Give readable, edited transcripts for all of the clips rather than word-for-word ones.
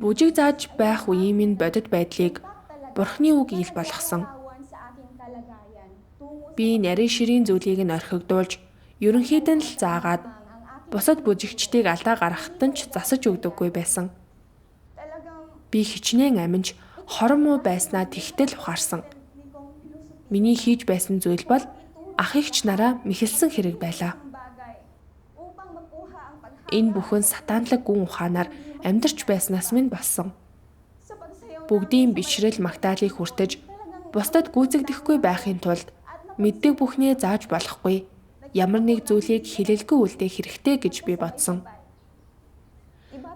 Бүжиг зааж байх үеийн минь бодит байдлыг Бурхны үг ил болгосон. Би нарийн ширийн зүйлийг нь орхигдуулж, ерөнхийдөө л заагаад бусад бүжигчдийг алдаа гаргахад нь ч засаж өгдөггүй байсан. Би хичнээн аминж хорон муу байснаа тэгтэл ухаарсан. Миний хийж байсан зүйл бол ах эгч нараа мэхэлсэн хэрэг байлаа. Энэ бүхэн сатаанлаг гүн ухаанаар амьдарч байснаас минь болсон. Бүгдийн бишрэл магтаалыг хүртэж, бусдад гүйцэгдэхгүй байхын тулд мэддэг бүхнээ зааж болохгүй, ямар нэг зүйлийг хилэлгүй үлдээх хэрэгтэй гэж би бодсон.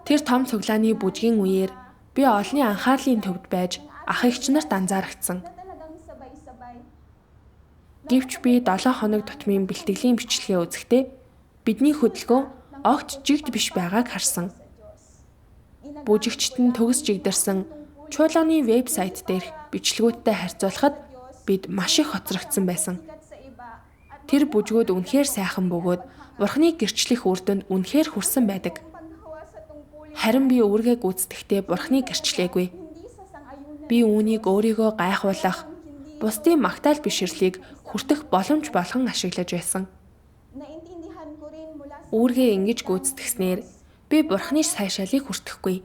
Тэр том цуглааны бүжгийн үеэр би олонний анхаарлын төвд байж ах эгч нарт анзаарагдсан. Гэвч би 7 хоног тутмын бэлтгэлийн бичлэгээ үзэхдээ бидний хөдөлгөөн огт жигд биш байгааг харсан. Бүжигчд нь төгс жигдэрсэн чуулганы вебсайт дээрх бичлэгүүдтэй харьцуулахад бид маш их хоцрогдсон байсан. Тэр бүжгүүд үнэхээр сайхан бөгөөд Бурхны гэрчлэх үр дүнд үнэхээр хүрсэн байдаг. Харин би үүргээ гүйцэтгэхдээ Бурхныг гэрчлээгүй. Би үүнийг өөрийгөө гайхуулах, бусдын магтаал бишрлийг хүртэх боломж болгон ашиглаж байсан. Үүргээ ингэж гүйцэтгснээр би Бурхны сайшаалыг хүртэхгүй.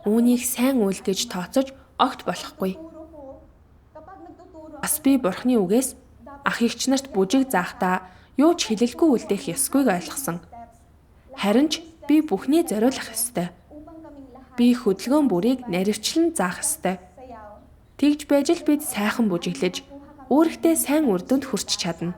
Үүнийг сайн үйл гэж тооцож огт болохгүй. Бас би Бурхны үгээс ах эгч нарт бүжиг заахдаа юу ч хилэлгүй үлдээх ёсгүйг ойлгосон. Харин ч би бүхний зориулах ёстой. Би хөдөлгөөн бүрийг наривчлан заах ёстой. Тэгж байж л бид сайхан бүжиглэж, өөртөө сайн үр дүнд хүрч чадна.